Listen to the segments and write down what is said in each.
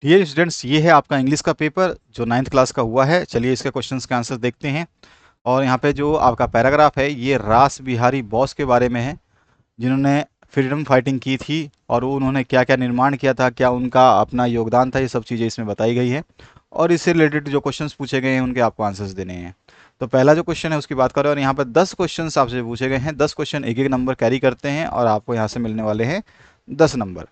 Dear students, ये है आपका इंग्लिश का पेपर जो 9th क्लास का हुआ है। चलिए इसके क्वेश्चंस के आंसर देखते हैं। और यहाँ पे जो आपका पैराग्राफ है ये रास बिहारी बोस के बारे में है, जिन्होंने फ्रीडम फाइटिंग की थी और उन्होंने क्या क्या निर्माण किया था, क्या उनका अपना योगदान था, ये सब चीज़ें इसमें बताई गई हैं। और इससे रिलेटेड जो क्वेश्चंस पूछे गए हैं उनके आपको आंसर्स देने हैं। तो पहला जो क्वेश्चन है उसकी बात करें, और यहाँ पर 10 क्वेश्चंस आपसे पूछे गए हैं। 10 क्वेश्चन एक एक नंबर कैरी करते हैं और आपको यहाँ से मिलने वाले हैं 10 नंबर।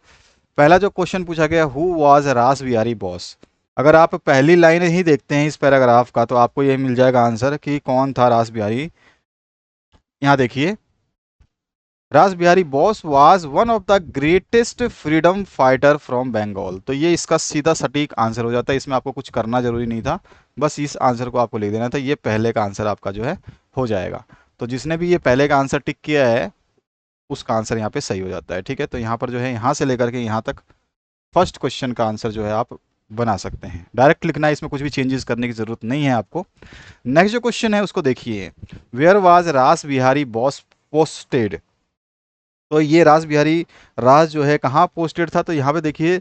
पहला जो क्वेश्चन पूछा गया, हु वाज रास बिहारी बोस। अगर आप पहली लाइन ही देखते हैं इस पैराग्राफ का तो आपको ये मिल जाएगा आंसर कि कौन था रास बिहारी। यहाँ देखिए, Ras Bihari Bose was one of the greatest freedom fighter from Bengal. तो ये इसका सीधा सटीक आंसर हो जाता है, इसमें आपको कुछ करना जरूरी नहीं था, बस इस आंसर को आपको लिख देना था। ये पहले का आंसर आपका जो है हो जाएगा। तो जिसने भी ये पहले का आंसर टिक किया है उसका आंसर यहाँ पे सही हो जाता है। ठीक है, तो यहाँ पर जो है यहाँ से लेकर के यहाँ तक फर्स्ट क्वेश्चन का आंसर जो है आप बना सकते हैं। डायरेक्ट लिखना है, इसमें कुछ भी चेंजेस करने की जरूरत नहीं है आपको। नेक्स्ट जो क्वेश्चन है उसको देखिए, वेयर वाज रास बिहारी बॉस पोस्टेड। तो ये रास बिहारी रास जो है कहाँ पोस्टेड था, तो यहाँ पे देखिए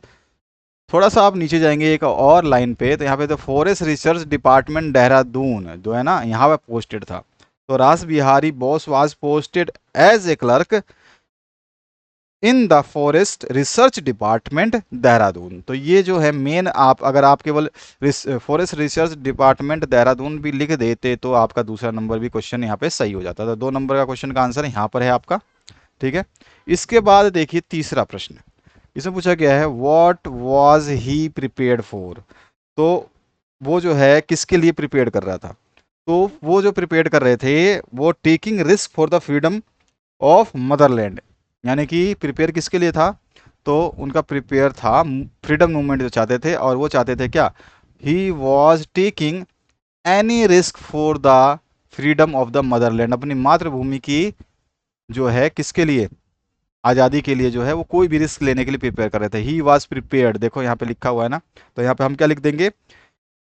थोड़ा सा आप नीचे जाएंगे एक और लाइन पे, तो यहाँ पे तो फॉरेस्ट रिसर्च डिपार्टमेंट देहरादून जो है ना, यहाँ पे पोस्टेड था। तो Ras Bihari Bose was posted as a clerk in the forest research department Dehradun. तो ये जो है मेन, आप अगर आप केवल फॉरेस्ट रिसर्च डिपार्टमेंट देहरादून भी लिख देते तो आपका दूसरा नंबर भी क्वेश्चन यहाँ पे सही हो जाता था। 2 नंबर का क्वेश्चन का आंसर यहाँ पर है आपका। ठीक है, इसके बाद देखिए तीसरा प्रश्न, इसमें पूछा गया है what was he prepared for. तो वो जो है किसके लिए प्रिपेयर कर रहा था, तो वो जो प्रिपेयर कर रहे थे वो taking risk for the freedom of Motherland. यानी कि प्रिपेयर किसके लिए था, तो उनका प्रिपेयर था फ्रीडम मूवमेंट जो चाहते थे, और वो चाहते थे क्या, he was taking any risk for the freedom of the Motherland. अपनी मातृभूमि की जो है किसके लिए, आज़ादी के लिए जो है वो कोई भी रिस्क लेने के लिए प्रिपेयर कर रहे थे। ही वॉज प्रिपेयर्ड, देखो यहाँ पे लिखा हुआ है ना, तो यहाँ पे हम क्या लिख देंगे,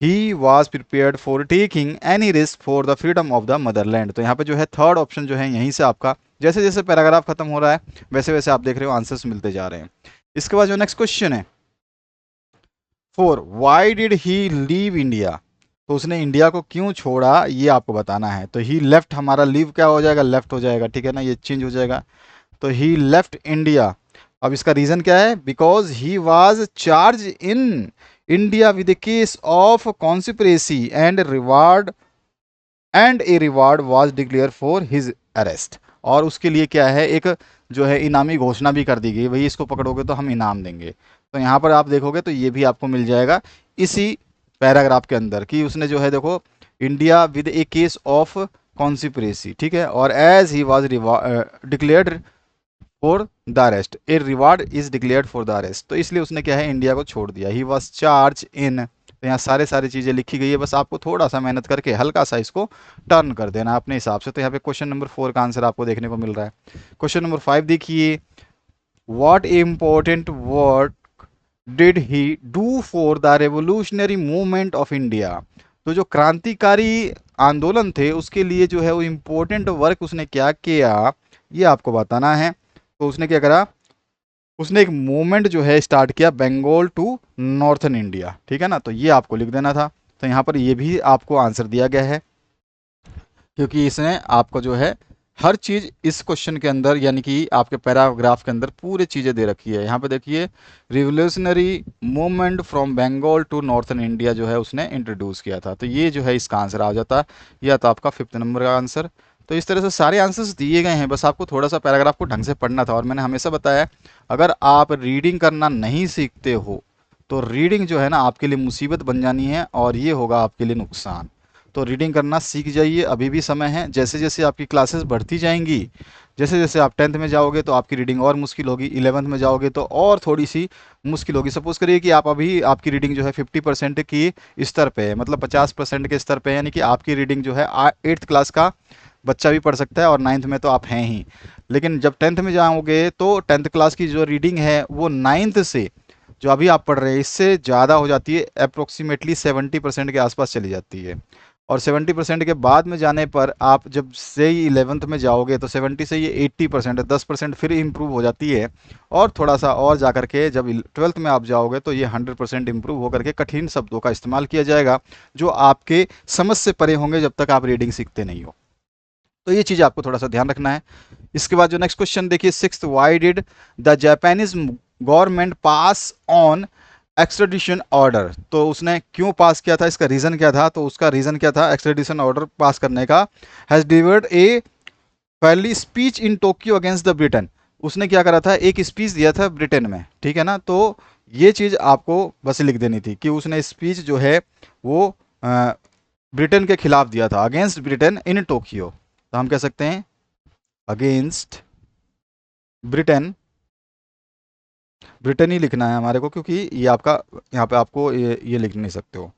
he was prepared for taking any risk for the freedom of the Motherland. तो यहाँ पे जो है थर्ड ऑप्शन जो है यहीं से आपका, जैसे जैसे पैराग्राफ खत्म हो रहा है वैसे वैसे आप देख रहे हो आंसर्स मिलते जा रहे हैं। इसके बाद जो नेक्स्ट क्वेश्चन है, four, why did he leave India. तो उसने इंडिया को क्यों छोड़ा ये आपको बताना है। तो ही लेफ्ट, हमारा लीव क्या हो जाएगा, लेफ्ट हो जाएगा। ठीक है ना, ये चेंज हो जाएगा। तो ही लेफ्ट इंडिया। अब इसका रीजन क्या है, because he was charge in India with case of conspiracy and a reward was declare for his arrest. और उसके लिए क्या है, एक जो है इनामी घोषणा भी कर दी गई, भाई इसको पकड़ोगे तो हम इनाम देंगे। तो यहाँ पर आप देखोगे तो ये भी आपको मिल जाएगा इसी पैराग्राफ के अंदर, कि उसने जो है देखो, India with a case of conspiracy, ठीक है, और as he was declared for the arrest, a reward is declared for the arrest. तो इसलिए उसने क्या है, इंडिया को छोड़ दिया। ही वॉज चार्ज इन, तो यहाँ सारी चीज़ें लिखी गई है, बस आपको थोड़ा सा मेहनत करके हल्का सा इसको टर्न कर देना अपने हिसाब से। तो यहाँ पे क्वेश्चन नंबर 4 का आंसर आपको देखने को मिल रहा है। क्वेश्चन नंबर 5 देखिए, what important work did he do for the revolutionary movement of India. तो जो क्रांतिकारी आंदोलन थे उसके लिए जो है वो इम्पोर्टेंट वर्क उसने क्या किया ये आपको बताना है। तो उसने क्या करा, उसने एक मूवमेंट जो है स्टार्ट किया बंगाल टू नॉर्थन इंडिया। ठीक है ना, तो ये आपको लिख देना था। तो यहाँ पर ये भी आपको आंसर दिया गया है, क्योंकि इसने आपको जो है हर चीज़ इस क्वेश्चन के अंदर, यानी कि आपके पैराग्राफ के अंदर पूरी चीज़ें दे रखी है। यहाँ पे देखिए, revolutionary movement from Bengal to northern India जो है उसने इंट्रोड्यूस किया था। तो ये जो है इसका आंसर आ जाता है, यह तो आपका 5th नंबर का आंसर। तो इस तरह से सारे आंसर्स दिए गए हैं, बस आपको थोड़ा सा पैराग्राफ को ढंग से पढ़ना था। और मैंने हमेशा बताया, अगर आप रीडिंग करना नहीं सीखते हो तो रीडिंग जो है ना आपके लिए मुसीबत बन जानी है, और ये होगा आपके लिए नुकसान। तो रीडिंग करना सीख जाइए, अभी भी समय है। जैसे जैसे आपकी क्लासेस बढ़ती जाएंगी, जैसे जैसे आप 10th में जाओगे तो आपकी रीडिंग और मुश्किल होगी, 11th में जाओगे तो और थोड़ी सी मुश्किल होगी। सपोज करिए कि आप अभी, आपकी रीडिंग जो है 50% की स्तर पे है, मतलब 50% के स्तर पे है, यानी कि आपकी रीडिंग जो है 8th क्लास का बच्चा भी पढ़ सकता है, और 9th में तो आप हैं ही। लेकिन जब 10th में जाओगे तो 10th क्लास की जो रीडिंग है वो 9th से जो अभी आप पढ़ रहे हैं इससे ज़्यादा हो जाती है, अप्रोक्सीमेटली 70% के आसपास चली जाती है। और 70% के बाद में जाने पर आप जब से ही 11th में जाओगे तो 70 से ये 80% 10% फिर इम्प्रूव हो जाती है, और थोड़ा सा और जा करके जब 12th में आप जाओगे तो ये 100% इम्प्रूव होकर के कठिन शब्दों का इस्तेमाल किया जाएगा जो आपके समझ से परे होंगे जब तक आप रीडिंग सीखते नहीं हो। तो ये चीज़ आपको थोड़ा सा ध्यान रखना है। इसके बाद जो नेक्स्ट क्वेश्चन देखिए, 6th, why did the Japanese government pass on extradition order. तो उसने क्यों पास किया था, इसका रीज़न क्या था? तो उसका रीज़न क्या था एक्सट्रेडिशन ऑर्डर पास करने का? हैज़ डिलीवर्ड ए पहली speech in Tokyo against the Britain. उसने क्या करा था, एक स्पीच दिया था ब्रिटेन में, ठीक है ना। तो ये चीज़ आपको बस लिख देनी थी कि उसने स्पीच जो है वो ब्रिटेन के खिलाफ दिया था, अगेंस्ट ब्रिटेन इन टोक्यो। तो हम कह सकते हैं अगेंस्ट ब्रिटेन, ब्रिटेन ही लिखना है हमारे को, क्योंकि ये आपका यहाँ पे आपको ये लिख नहीं सकते हो।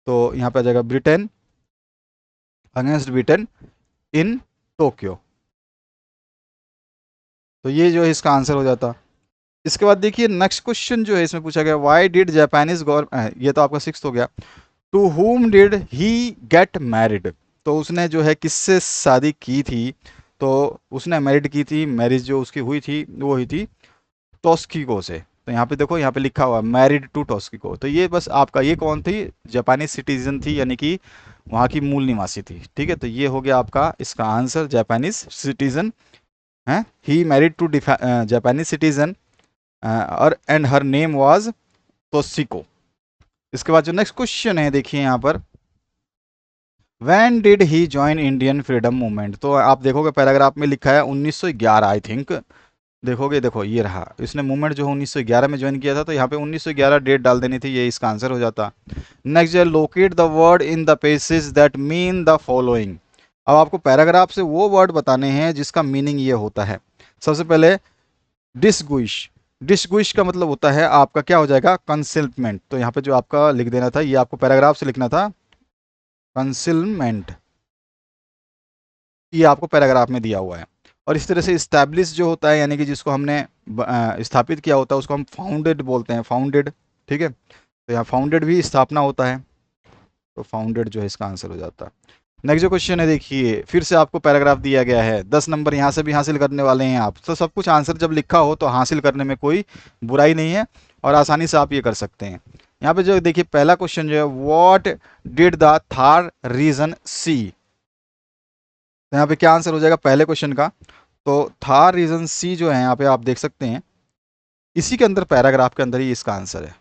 तो यहाँ पे आ जाएगा Britain, against Britain in Tokyo. तो ये जो है इसका आंसर हो जाता। इसके बाद देखिए नेक्स्ट क्वेश्चन जो है इसमें पूछा गया, व्हाई डिड जापानीज गवर्नमेंट, ये तो आपका 6th हो गया। To whom did he get married. तो उसने जो है किससे शादी की थी? तो उसने मैरिड की थी, मैरिज जो उसकी हुई थी वो हुई थी टॉस्किको से। तो यहाँ पे देखो, यहाँ पे लिखा हुआ मैरिड टू टॉस्किको। तो ये बस आपका, ये कौन थी? जापानी सिटीजन थी, यानी कि वहाँ की मूल निवासी थी, ठीक है। तो ये हो गया आपका इसका आंसर, जापानीज सिटीजन है। He married to Japanese citizen और एंड हर नेम वाज टोशिको। इसके बाद जो नेक्स्ट क्वेश्चन है देखिए यहाँ पर, when did he join Indian freedom movement. तो आप देखोगे पैराग्राफ में लिखा है 1911 आई थिंक, देखोगे, देखो ये रहा, इसने मूवमेंट जो है 1911 में ज्वाइन किया था। तो यहाँ पे 1911 डेट डाल देनी थी, ये इसका आंसर हो जाता। नेक्स्ट है, locate the word in the passage that mean the following. अब आपको पैराग्राफ से वो वर्ड बताने हैं जिसका मीनिंग ये होता है। सबसे पहले डिस्गुइश। डिस्गुइश का मतलब होता है आपका क्या हो जाएगा, कंसिलमेंट। तो यहाँ पे जो आपका लिख देना था, ये आपको पैराग्राफ से लिखना था कंसिलमेंट, ये आपको पैराग्राफ में दिया हुआ है। और इस तरह से इस्टेब्लिश जो होता है, यानी कि जिसको हमने स्थापित किया होता है, उसको हम फाउंडेड बोलते हैं, फाउंडेड, ठीक है। तो यहाँ फाउंडेड भी स्थापना होता है, तो फाउंडेड जो है इसका आंसर हो जाता है। नेक्स्ट जो क्वेश्चन है देखिए, फिर से आपको पैराग्राफ दिया गया है, 10 नंबर यहाँ से भी हासिल करने वाले हैं आप। तो सब कुछ आंसर जब लिखा हो तो हासिल करने में कोई बुराई नहीं है, और आसानी से आप ये कर सकते हैं। यहाँ पे जो देखिए पहला क्वेश्चन जो है, what did the Thar region see. तो यहाँ पे क्या आंसर हो जाएगा पहले क्वेश्चन का? तो थार रीजन सी जो है यहाँ पे आप देख सकते हैं, इसी के अंदर पैराग्राफ के अंदर ही इसका आंसर है।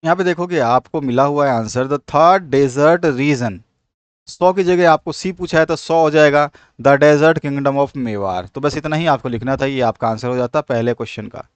यहाँ पे देखोगे आपको मिला हुआ है answer, the third desert region. 100 की जगह आपको सी पूछा है तो 100 हो जाएगा, the desert kingdom of Mewar. तो बस इतना ही आपको लिखना था, ये आपका आंसर हो जाता पहले क्वेश्चन का,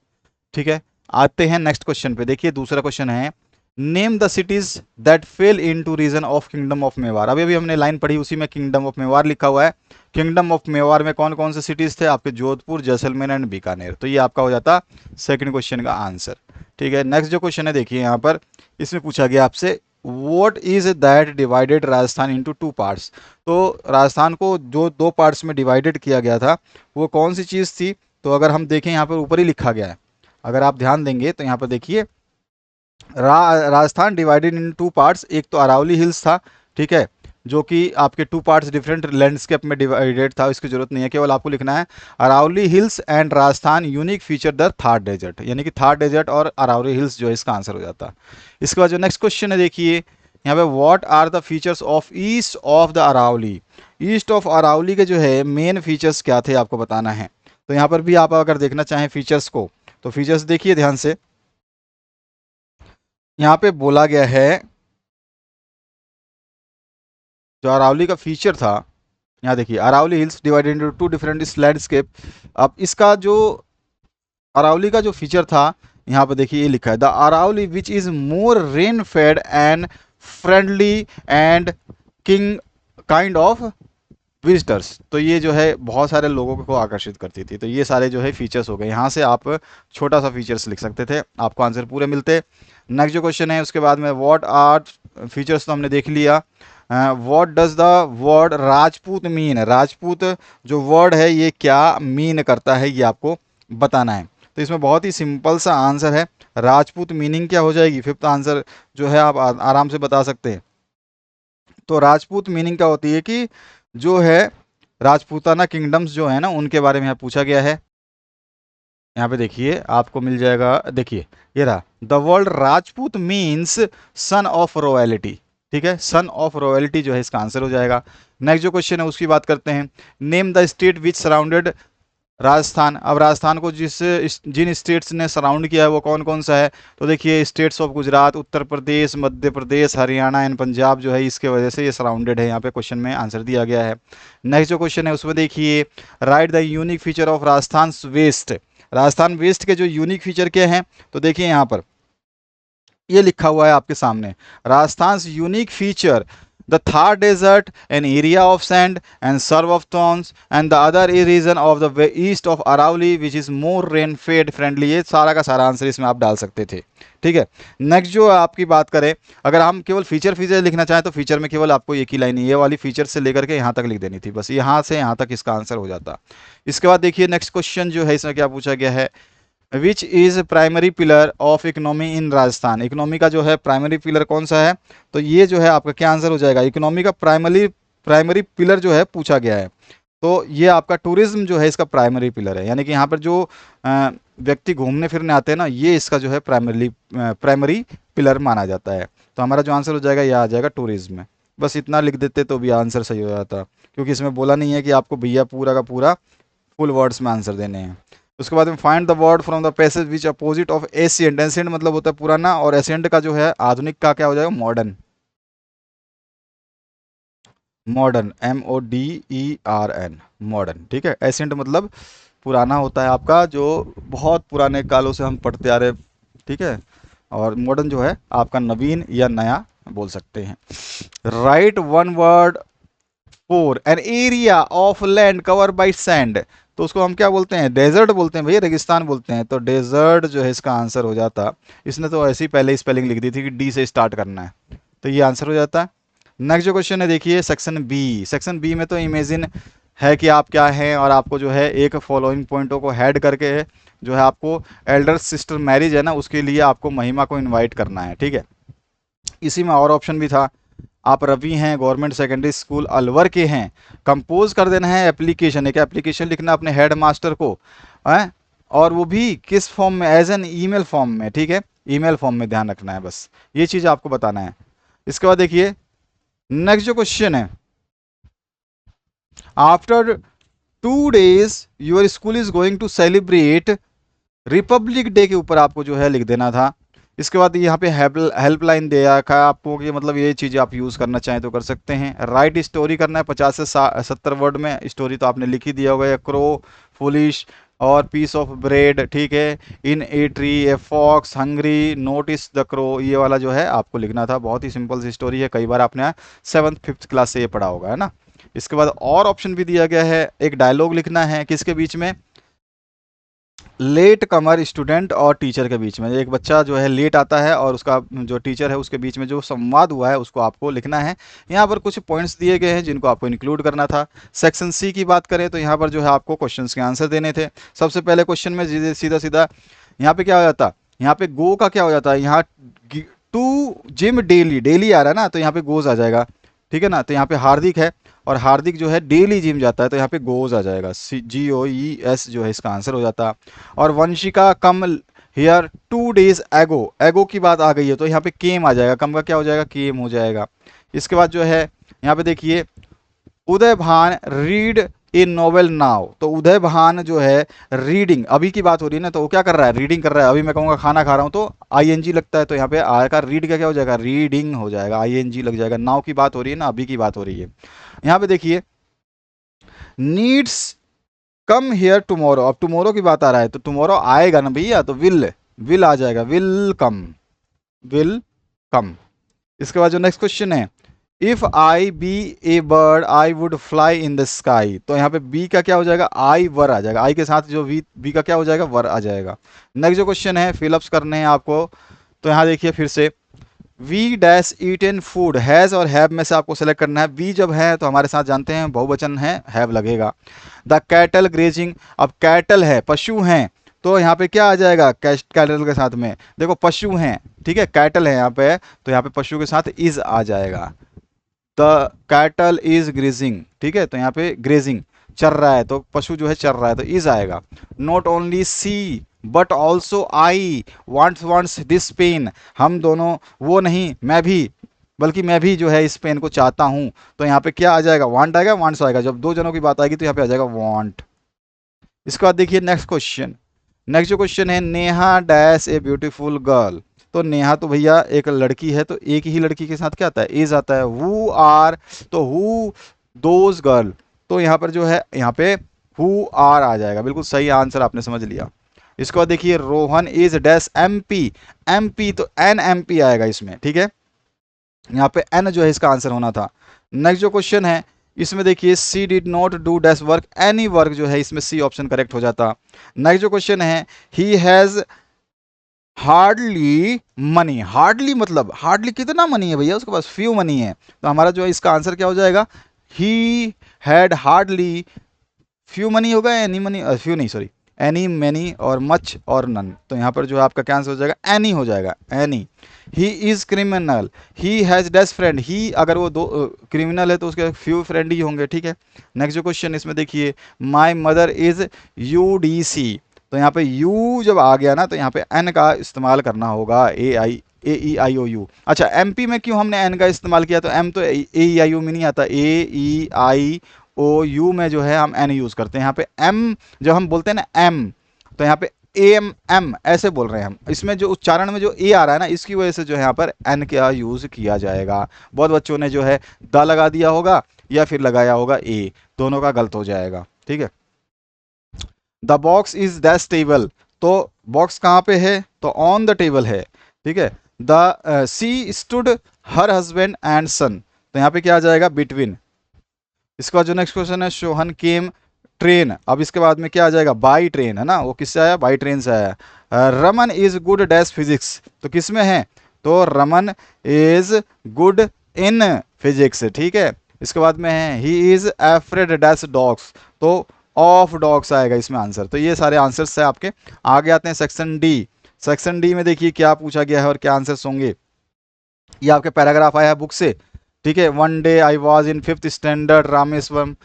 ठीक है। आते हैं नेक्स्ट क्वेश्चन पे। देखिए दूसरा क्वेश्चन है, name the cities that fell in two region of kingdom of Mewar. अभी अभी हमने लाइन पढ़ी, उसी में किंगडम ऑफ मेवार लिखा हुआ है। किंगडम ऑफ मेवार में कौन कौन से सिटीज थे आपके? जोधपुर, जैसलमेर एंड बीकानेर। तो ये आपका हो जाता सेकंड क्वेश्चन का आंसर, ठीक है। नेक्स्ट जो क्वेश्चन है देखिए यहाँ पर, इसमें पूछा गया आपसे, what is that divided Rajasthan into 2 parts. तो राजस्थान को जो 2 पार्ट्स में डिवाइडेड किया गया था वो कौन सी चीज़ थी? तो अगर हम देखें यहाँ पर ऊपर ही लिखा गया है, अगर आप ध्यान देंगे तो यहाँ पर देखिए, राजस्थान डिवाइडेड इन 2 पार्ट्स। एक तो अरावली हिल्स था, ठीक है, जो कि आपके 2 पार्ट्स डिफरेंट लैंडस्केप में डिवाइडेड था, इसकी जरूरत नहीं है, केवल आपको लिखना है Aravalli hills and Rajasthan unique feature the Thar desert, यानी कि थार डेजर्ट और अरावली हिल्स जो है इसका आंसर हो जाता। इसके बाद जो नेक्स्ट क्वेश्चन है देखिए यहाँ पे, what are the features of east of the Aravalli. East of Aravalli के जो है मेन फीचर्स क्या थे आपको बताना है। तो यहाँ पर भी आप अगर देखना चाहें फीचर्स को, तो फीचर्स देखिए ध्यान से, यहाँ पे बोला गया है जो अरावली का फीचर था, यहाँ देखिए Aravalli hills divided into 2 different landscape. अब इसका जो अरावली का जो फीचर था, यहाँ पे देखिए ये लिखा है, the Aravalli which is more rain fed and friendly and king kind of visitors. तो ये जो है बहुत सारे लोगों को आकर्षित करती थी। तो ये सारे जो है फीचर्स हो गए, यहाँ से आप छोटा सा फीचर्स लिख सकते थे, आपको आंसर पूरे मिलते। नेक्स्ट जो क्वेश्चन है उसके बाद में, व्हाट आर फीचर्स तो हमने देख लिया। What does the word Rajput mean. Rajput जो वर्ड है ये क्या मीन करता है, ये आपको बताना है। तो इसमें बहुत ही सिंपल सा आंसर है, राजपूत मीनिंग क्या हो जाएगी, फिफ्थ आंसर जो है आप आराम से बता सकते हैं। तो राजपूत मीनिंग क्या होती है कि जो है राजपूताना किंगडम्स जो है ना उनके बारे में यहाँ पूछा गया है। यहाँ पे देखिए आपको मिल जाएगा, देखिए ये रहा, the world Rajput means son of royalty, ठीक है, सन ऑफ रॉयलिटी जो है इसका आंसर हो जाएगा। नेक्स्ट जो क्वेश्चन है उसकी बात करते हैं, name the state which surrounded Rajasthan. अब राजस्थान को जिन स्टेट्स ने सराउंड किया है वो कौन कौन सा है, तो देखिए states of Gujarat, Uttar Pradesh, Madhya Pradesh, Haryana and Punjab जो है इसके वजह से ये सराउंडेड है, यहाँ पे क्वेश्चन में आंसर दिया गया है। नेक्स्ट जो क्वेश्चन है उसमें देखिए, write the unique feature of Rajasthan west. Rajasthan west के जो यूनिक फीचर क्या हैं, तो देखिए यहाँ पर ये लिखा हुआ है आपके सामने, Rajasthan unique feature, the Thar desert, an area of sand and serve of thorns, and the other region of the east of Aravalli which is more rain fed friendly। ये सारा का सारा आंसर इसमें आप डाल सकते थे, ठीक है। नेक्स्ट जो आपकी बात करें, अगर हम केवल फीचर लिखना चाहें तो फीचर में केवल आपको एक ही लाइन, ये वाली फीचर से लेकर के यहाँ तक लिख देनी थी, बस यहाँ से यहाँ तक इसका आंसर हो जाता। इसके बाद देखिए नेक्स्ट क्वेश्चन जो है इसमें क्या पूछा गया है, which is primary pillar of economy in Rajasthan. Economy का जो है प्राइमरी पिलर कौन सा है, तो ये जो है आपका क्या आंसर हो जाएगा, इकोनॉमी का प्राइमरी पिलर जो है पूछा गया है, तो ये आपका टूरिज्म जो है इसका प्राइमरी पिलर है, यानी कि यहाँ पर जो व्यक्ति घूमने फिरने आते हैं ना, ये इसका जो है प्राइमरी पिलर माना जाता है। तो हमारा जो आंसर हो जाएगा यह आ जाएगा टूरिज्म। बस इतना लिख देते तो भी आंसर सही हो जाता, क्योंकि इसमें बोला नहीं है कि आपको भैया पूरा का पूरा फुल वर्ड्स में आंसर देने हैं। उसके बाद में find the word from the passage which opposite of ancient. Ancient मतलब होता है पुराना, और एशियंट का जो है आधुनिक का क्या हो जाएगा, मॉडर्न। मॉडर्न MODERN, मॉडर्न, ठीक है। एशियंट मतलब पुराना होता है आपका, जो बहुत पुराने कालों से हम पढ़ते आ रहे, ठीक है। और मॉडर्न जो है आपका नवीन या नया बोल सकते हैं। Right one word for an area of land cover by sand. तो उसको हम क्या बोलते हैं, डेजर्ट बोलते हैं भैया, रेगिस्तान बोलते हैं। तो डेजर्ट जो है इसका आंसर हो जाता। इसने तो ऐसे ही पहले स्पेलिंग लिख दी थी कि डी से स्टार्ट करना है, तो ये आंसर हो जाता है। नेक्स्ट जो क्वेश्चन है देखिए सेक्शन बी। सेक्शन बी में तो इमेजिन है कि आप क्या हैं, और आपको जो है एक फॉलोइंग पॉइंटों को हेड करके जो है आपको एल्डर सिस्टर मैरिज है ना, उसके लिए आपको महिमा को इन्वाइट करना है, ठीक है। इसी में और ऑप्शन भी था, आप रवि हैं, गवर्नमेंट सेकेंडरी स्कूल अलवर के हैं, कंपोज कर देना है एप्लीकेशन, एक एप्लीकेशन लिखना अपने हेड मास्टर को है, और वो भी किस फॉर्म में, एज एन ईमेल फॉर्म में, ठीक है, ईमेल फॉर्म में ध्यान रखना है, बस ये चीज़ आपको बताना है। इसके बाद देखिए नेक्स्ट जो क्वेश्चन है, after 2 days your school is going to celebrate Republic Day के ऊपर आपको जो है लिख देना था। इसके बाद यहाँ पे हेल्पलाइन दे रखा है आपको कि मतलब ये चीज़ें आप यूज़ करना चाहें तो कर सकते हैं। राइट स्टोरी करना है, 50 से 70 वर्ड में स्टोरी तो आपने लिख ही दिया होगा, क्रो, फुलिश और पीस ऑफ ब्रेड, ठीक है, in a tree, a fox, hungry, notice the crow, ये वाला जो है आपको लिखना था। बहुत ही सिंपल सी स्टोरी है, कई बार आपने 7th 5th क्लास से ये पढ़ा होगा, है ना। इसके बाद और ऑप्शन भी दिया गया है, एक डायलॉग लिखना है, किसके बीच में, लेट कमर स्टूडेंट और टीचर के बीच में। एक बच्चा जो है लेट आता है और उसका जो टीचर है उसके बीच में जो संवाद हुआ है उसको आपको लिखना है। यहाँ पर कुछ पॉइंट्स दिए गए हैं जिनको आपको इंक्लूड करना था। सेक्शन सी की बात करें तो यहाँ पर जो है आपको क्वेश्चंस के आंसर देने थे। सबसे पहले क्वेश्चन में सीधा सीधा यहाँ पे क्या हो जाता, यहाँ पे गो का क्या हो जाता है, यहाँ टू जिम डेली, डेली आ रहा है ना, तो यहाँ पे गोज आ जाएगा, ठीक है ना। तो यहाँ पे हार्दिक है और हार्दिक जो है डेली जिम जाता है, तो यहाँ पे गोज आ जाएगा, GOES जो है इसका आंसर हो जाता। और वंशिका कम हियर 2 days एगो, एगो की बात आ गई है तो यहाँ पे केम आ जाएगा, कम का क्या हो जाएगा, केम हो जाएगा। इसके बाद जो है यहाँ पे देखिए उदय भान रीड ए नॉवेल नाउ, तो उदय भान जो है रीडिंग, अभी की बात हो रही है ना, तो वो क्या कर रहा है, रीडिंग कर रहा है। अभी मैं कहूँगा खाना खा रहा हूँ तो ING लगता है, तो यहाँ पे आएगा रीड का क्या हो जाएगा, रीडिंग हो जाएगा, ING लग जाएगा। नाउ की बात हो रही है ना, अभी की बात हो रही है। यहाँ पे देखिए नीड्स कम हियर टुमारो, अब टुमारो की बात आ रहा है तो टुमारो आएगा ना भैया, तो विल आ जाएगा, विल कम। इसके बाद जो नेक्स्ट क्वेश्चन है, if I be a bird I would fly in the sky, तो यहाँ पे बी का क्या हो जाएगा, आई वर आ जाएगा, आई के साथ जो बी का क्या हो जाएगा, वर आ जाएगा। नेक्स्ट जो क्वेश्चन है फिलअप्स करने हैं आपको, तो यहाँ देखिए फिर से we dash eaten food, has और हैव में से आपको सेलेक्ट करना है। वी जब है तो हमारे साथ जानते हैं बहुवचन है, हैव लगेगा। द कैटल ग्रेजिंग, अब कैटल है, पशु हैं, तो यहाँ पे क्या आ जाएगा कैटल के साथ में, देखो पशु हैं, ठीक है, कैटल है यहाँ पे, तो यहाँ पे पशु के साथ इज आ जाएगा। द कैटल इज ग्रेजिंग, ठीक है, तो यहाँ पे ग्रेजिंग चर रहा है, तो पशु जो है चर रहा है, तो इज आएगा। Not only she but also I wants this pen, हम दोनों, वो नहीं मैं भी, बल्कि मैं भी जो है इस पेन को चाहता हूं, तो यहाँ पे क्या आ जाएगा, वांट आएगा, वांट्स आएगा, जब दो जनों की बात आएगी तो यहाँ पे आ जाएगा वांट। इसके बाद देखिए नेक्स्ट क्वेश्चन, नेक्स्ट जो क्वेश्चन है, Neha dash a beautiful girl, तो नेहा तो भैया एक लड़की है, तो एक ही लड़की के साथ क्या आता है, इज आता है। हु आर, तो हु दोज गर्ल, तो यहाँ पर जो है यहाँ पे हु आर आ जाएगा, बिल्कुल सही आंसर आपने समझ लिया। इसके बाद देखिए Rohan is dash MP, MP तो एन एमपी आएगा इसमें, ठीक है, यहाँ पे एन जो है इसका आंसर होना था। नेक्स्ट जो क्वेश्चन है इसमें देखिए she did not do dash work, any work जो है इसमें सी ऑप्शन करेक्ट हो जाता। नेक्स्ट जो क्वेश्चन है he has hardly money, hardly मतलब हार्डली कितना मनी है भैया उसके पास, फ्यू मनी है, तो हमारा जो है इसका आंसर क्या हो जाएगा, he had hardly few money होगा, एनी मनी, फ्यू नहीं सॉरी, एनी मैनी और मच और नन, तो यहाँ पर जो है आपका क्या आंसर हो जाएगा, एनी हो जाएगा, any. He is criminal, he has dash friend, he अगर वो दो क्रिमिनल है तो उसके फ्यू फ्रेंड ही होंगे, ठीक है। नेक्स्ट जो क्वेश्चन इसमें देखिए my mother is U D C, तो यहाँ पे यू जब आ गया ना तो यहाँ पे एन का इस्तेमाल करना होगा, ए ई आई ओ यू। अच्छा एमपी में क्यों हमने एन का इस्तेमाल किया, तो एम तो ए ई आई ओ में नहीं आता, ए ई आई ओ यू में जो है हम एन यूज़ करते हैं। यहाँ पे एम जब हम बोलते हैं ना एम, तो यहाँ पे एम एम ऐसे बोल रहे हैं हम, इसमें जो उच्चारण में जो ए आ रहा है ना इसकी वजह से जो है यहाँ पर एन का यूज़ किया जाएगा। बहुत बच्चों ने जो है द लगा दिया होगा या फिर लगाया होगा ए, दोनों का गलत हो जाएगा, ठीक है। द बॉक्स इज दैश टेबल, तो बॉक्स कहाँ पे है, तो ऑन द टेबल है, ठीक है। The she stood her husband and son, तो यहाँ पे क्या आ जाएगा, बिटवीन। इसके बाद जो नेक्स्ट क्वेश्चन है शोहन केम ट्रेन, अब इसके बाद में क्या आ जाएगा, बाई ट्रेन, है ना, वो किससे आया, बाई ट्रेन से आया। Raman is good dash physics, तो किस में है, तो Raman is good in physics, ठीक है। इसके बाद में है he is afraid dash dogs, तो ऑफ डॉग्स आएगा इसमें आंसर। तो ये सारे आंसर्स है आपके। आगे आते हैं सेक्शन डी, सेक्शन डी में देखिए क्या पूछा गया है और क्या आंसर्स होंगे। ये आपके पैराग्राफ आया है बुक से, ठीक है। One day I was in 5th standard Rameswaram.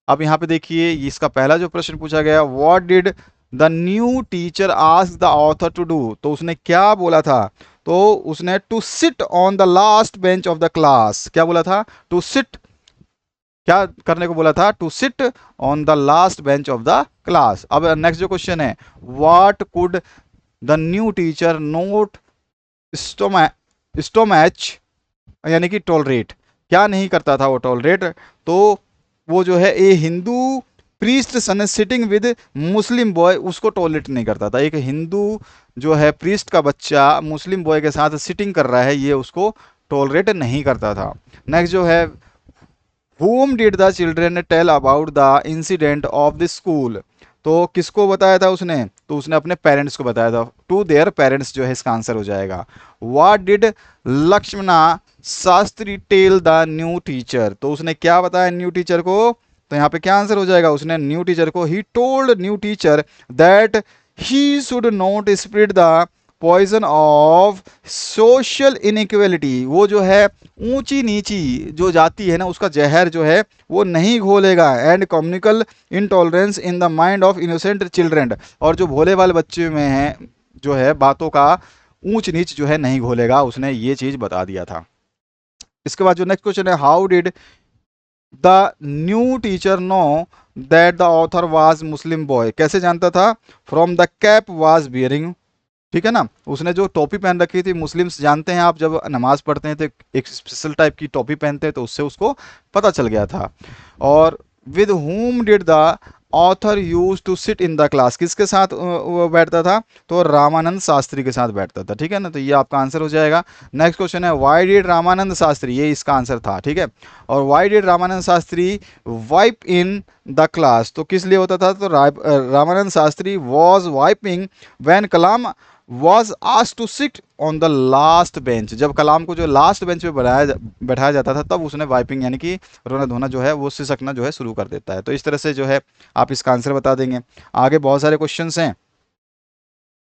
अब यहाँ पे देखिए इसका पहला जो प्रश्न पूछा गया, what did the new teacher ask the author to do, तो उसने क्या बोला था, तो उसने to sit on the last bench of the class, क्या बोला था, टू सिट, क्या करने को बोला था, to sit on the last bench of the class. अब नेक्स्ट जो क्वेश्चन है, what could the new teacher not stomach यानी कि टॉलरेट, क्या नहीं करता था वो टॉलरेट, तो वो जो है a Hindu priest son sitting with Muslim boy, उसको टॉलरेट नहीं करता था। एक हिंदू जो है प्रीस्ट का बच्चा मुस्लिम बॉय के साथ सिटिंग कर रहा है, ये उसको टॉलरेट नहीं करता था। नेक्स्ट जो है whom did the children tell about the incident of the school, तो किसको बताया था उसने, तो उसने अपने पेरेंट्स को बताया था, टू देयर पेरेंट्स जो है इसका आंसर हो जाएगा। What did Lakshmana Shastri tell the new teacher, तो उसने क्या बताया न्यू टीचर को, तो यहाँ पे क्या आंसर हो जाएगा, उसने न्यू टीचर को he told new teacher that he should not spread the poison of social inequality, वो जो है ऊंची नीची जो जाति है ना उसका जहर जो है वो नहीं घोलेगा, and communal intolerance in the mind of innocent children, और जो भोले वाले बच्चे में है जो है बातों का ऊंच नीच जो है नहीं घोलेगा, उसने ये चीज बता दिया था। इसके बाद जो नेक्स्ट क्वेश्चन है, how did the new teacher know that the author was Muslim boy, कैसे जानता था, from the cap was bearing, ठीक है ना, उसने जो टोपी पहन रखी थी, मुस्लिम्स जानते हैं आप जब नमाज पढ़ते हैं तो एक स्पेशल टाइप की टोपी पहनते हैं, तो उससे उसको पता चल गया था। और with whom did the author use to sit in the class, किसके साथ वो बैठता था, तो रामानंद शास्त्री के साथ बैठता था, ठीक है ना, तो ये आपका आंसर हो जाएगा। नेक्स्ट क्वेश्चन है व्हाई डिड रामानंद शास्त्री, ये इसका आंसर था, ठीक है। और why did Ramanand Shastri wipe in the class, तो किस लिए होता था, तो Ramanand Shastri was wiping when Kalam was asked to sit on the last bench. जब कलाम को जो लास्ट बेंच पे बैठाया जाता था तब उसने वाइपिंग यानी कि रोना धोना जो है वो सिसकना जो है शुरू कर देता है। तो इस तरह से जो है आप इसका आंसर बता देंगे। आगे बहुत सारे क्वेश्चंस हैं।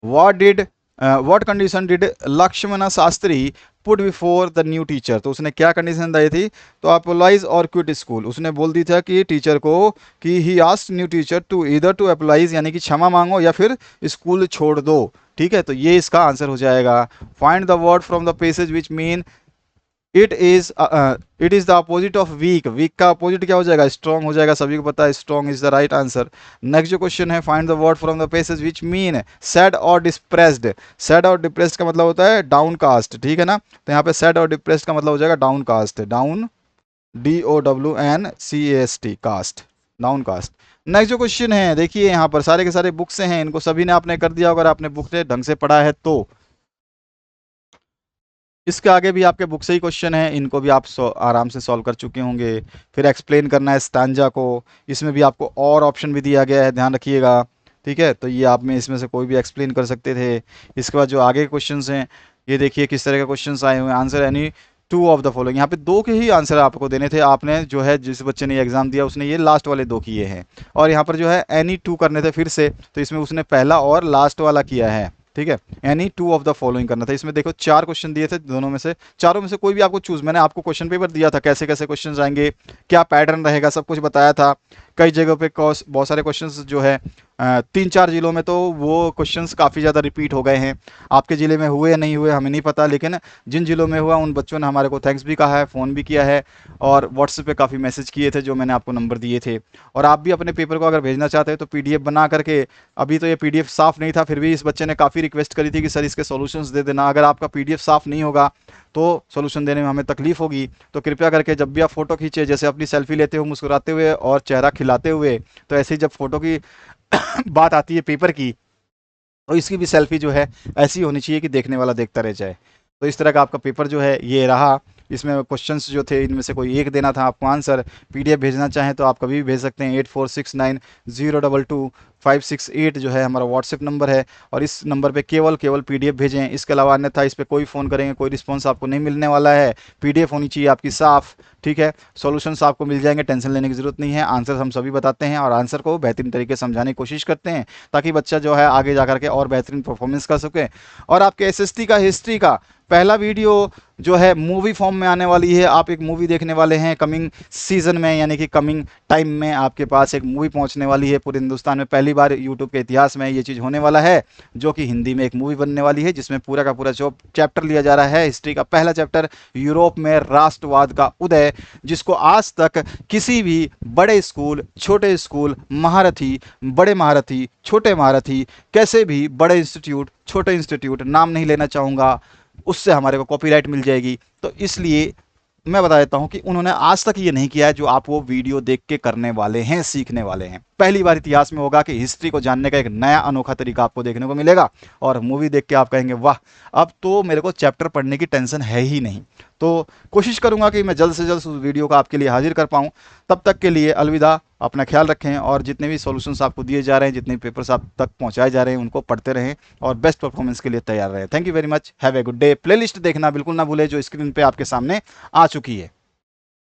What condition did Lakshman Shastri put before the new teacher. तो उसने क्या कंडीशन दी थी? तो अपोलाइज और क्विट स्कूल। उसने बोल दी था कि टीचर को कि he asked new teacher to either to apologise यानी कि क्षमा मांगो या फिर स्कूल छोड़ दो। ठीक है, तो ये इसका आंसर हो जाएगा। Find the word from the passage which mean it is the opposite of weak. Weak का अपोजिट क्या हो जाएगा? स्ट्रॉन्ग हो जाएगा। सभी को पता है strong is the right answer. Next जो क्वेश्चन है, find the word from the passage which mean sad और डिप्रेस्ड। सैड और डिप्रेस्ड का मतलब होता है डाउन कास्ट। ठीक है ना, तो यहाँ पे सैड और डिप्रेस्ड का मतलब हो जाएगा downcast. Down, DOWNCAST, cast, downcast. Next जो क्वेश्चन है देखिए, यहाँ पर सारे के सारे बुक से हैं, इनको सभी ने आपने कर दिया अगर आपने बुक से ढंग से पढ़ा है तो। इसके आगे भी आपके बुक से ही क्वेश्चन है, इनको भी आप आराम से सॉल्व कर चुके होंगे। फिर एक्सप्लेन करना है स्टैंजा को, इसमें भी आपको और ऑप्शन भी दिया गया है, ध्यान रखिएगा। ठीक है, तो ये आप में इसमें से कोई भी एक्सप्लेन कर सकते थे। इसके बाद जो आगे के क्वेश्चंस हैं, ये देखिए किस तरह के क्वेश्चंस आए हुए हैं। Answer any two of the following. यहाँ पे दो के ही आंसर आपको देने थे। आपने जो है जिस बच्चे ने एग्जाम दिया उसने ये लास्ट वाले दो किए हैं, और यहाँ पर जो है एनी टू करने थे फिर से, तो इसमें उसने पहला और लास्ट वाला किया है। ठीक है, any two of the following करना था। इसमें देखो चार क्वेश्चन दिए थे, दोनों में से चारों में से कोई भी आपको चूज, मैंने आपको क्वेश्चन पेपर दिया था कैसे कैसे क्वेश्चन आएंगे, क्या पैटर्न रहेगा, सब कुछ बताया था। कई जगह पे बहुत सारे क्वेश्चंस जो है 3-4 जिलों में तो वो क्वेश्चंस काफ़ी ज़्यादा रिपीट हो गए हैं। आपके ज़िले में हुए या नहीं हुए हमें नहीं पता, लेकिन जिन जिलों में हुआ उन बच्चों ने हमारे को थैंक्स भी कहा है, फ़ोन भी किया है, और व्हाट्सएप पे काफ़ी मैसेज किए थे जो मैंने आपको नंबर दिए थे। और आप भी अपने पेपर को अगर भेजना चाहते हैं तो PDF बना करके, अभी तो ये PDF साफ़ नहीं था, फिर भी इस बच्चे ने काफ़ी रिक्वेस्ट करी थी कि सर इसके सॉल्यूशंस दे देना। अगर आपका PDF साफ़ नहीं होगा तो सॉल्यूशन देने में हमें तकलीफ होगी, तो कृपया करके जब भी आप फोटो खींचे, जैसे अपनी सेल्फी लेते हो मुस्कुराते हुए और चेहरा खिलाते हुए, तो ऐसे ही जब फोटो की बात आती है पेपर की, तो इसकी भी सेल्फी जो है ऐसी होनी चाहिए कि देखने वाला देखता रह जाए। तो इस तरह का आपका पेपर जो है ये रहा। इसमें क्वेश्चंस जो थे इनमें से कोई एक देना था आपको आंसर। PDF भेजना चाहें तो आप कभी भी भेज सकते हैं। 8469022568 जो है हमारा व्हाट्सएप नंबर है, और इस नंबर पे केवल PDF भेजें। इसके अलावा अन्यथा इस पर कोई फ़ोन करेंगे कोई रिस्पॉन्स आपको नहीं मिलने वाला है। PDF होनी चाहिए आपकी साफ़। ठीक है, सॉल्यूशंस आपको मिल जाएंगे, टेंशन लेने की ज़रूरत नहीं है। आंसर हम सभी बताते हैं और आंसर को बेहतरीन तरीके से समझाने की कोशिश करते हैं, ताकि बच्चा जो है आगे जा करके और बेहतरीन परफॉर्मेंस कर सके। और आपके SST का हिस्ट्री का पहला वीडियो जो है मूवी फॉर्म में आने वाली है। आप एक मूवी देखने वाले हैं कमिंग सीजन में, यानी कि कमिंग टाइम में आपके पास एक मूवी पहुंचने वाली है। पूरे हिंदुस्तान में पहली बार यूट्यूब के इतिहास में ये चीज़ होने वाला है, जो कि हिंदी में एक मूवी बनने वाली है, जिसमें पूरा का पूरा जो चैप्टर लिया जा रहा है हिस्ट्री का पहला चैप्टर, यूरोप में राष्ट्रवाद का उदय, जिसको आज तक किसी भी बड़े स्कूल, छोटे स्कूल, महारथी, बड़े महारथी, छोटे महारथी, कैसे भी बड़े इंस्टीट्यूट, छोटे इंस्टीट्यूट, नाम नहीं लेना चाहूँगा, उससे हमारे को कॉपीराइट मिल जाएगी। तो इसलिए मैं बता देता हूं कि उन्होंने आज तक ये नहीं किया है जो आप वो वीडियो देख के करने वाले हैं, सीखने वाले हैं। पहली बार इतिहास में होगा कि हिस्ट्री को जानने का एक नया अनोखा तरीका आपको देखने को मिलेगा, और मूवी देख के आप कहेंगे वाह, अब तो मेरे को चैप्टर पढ़ने की टेंशन है ही नहीं। तो कोशिश करूंगा कि मैं जल्द से जल्द उस वीडियो को आपके लिए हाजिर कर पाऊँ। तब तक के लिए अलविदा, अपना ख्याल रखें, और जितने भी सॉल्यूशंस आपको दिए जा रहे हैं, जितने पेपर्स आप तक पहुंचाए जा रहे हैं, उनको पढ़ते रहें और बेस्ट परफॉर्मेंस के लिए तैयार रहें। Thank you very much, have a good day. Playlist देखना बिल्कुल ना भूलें जो स्क्रीन पे आपके सामने आ चुकी है।